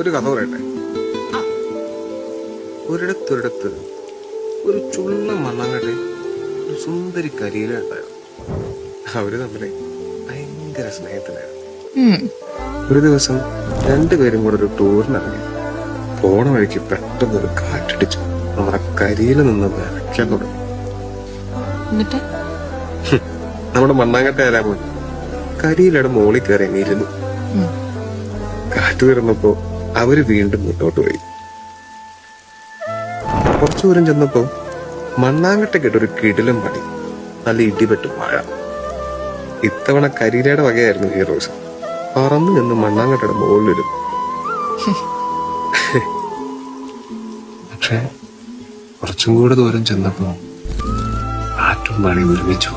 ഒരു കഥ പറയട്ടെ. ഒരിടത്തൊരിടത്ത് ഒരു ചുള്ള മണ്ണാങ്കട്ടെ ഒരു സുന്ദരി കരിയില ഉണ്ടായിരുന്നു. അവര് തമ്മില് ഭയങ്കര സ്നേഹത്തിലായിരുന്നു. ഒരു ദിവസം രണ്ടുപേരും കൂടെ ഒരു ടൂറിനിറങ്ങി. പോണ വഴിക്ക് പെട്ടെന്ന് ഒരു കാറ്റടിച്ചു നമ്മുടെ കരിയില നിന്ന് വിറയ്ക്കാൻ തുടങ്ങി. നമ്മുടെ മണ്ണാങ്കട്ട ആരാമൻ കരിയിലയുടെ മോളിൽ കയറി എണീരുന്നു. കാറ്റ് തീർന്നപ്പോ അവര് വീണ്ടും മുന്നോട്ട് പോയി. കുറച്ചു ദൂരം ചെന്നപ്പോ മണ്ണാങ്കട്ട കേട്ടൊരു കിടിലം പണി, നല്ല ഇടിപെട്ടു മഴ. ഇത്തവണ കരിയിലയുടെ വകയായിരുന്നു ഈ റോസ്. പറന്നു നിന്ന് മണ്ണാങ്കട്ടയുടെ മുകളിലിരുന്നു. പക്ഷെ കുറച്ചും കൂടെ ദൂരം ചെന്നപ്പോ കാറ്റും മഴ ഒരുമിച്ചു.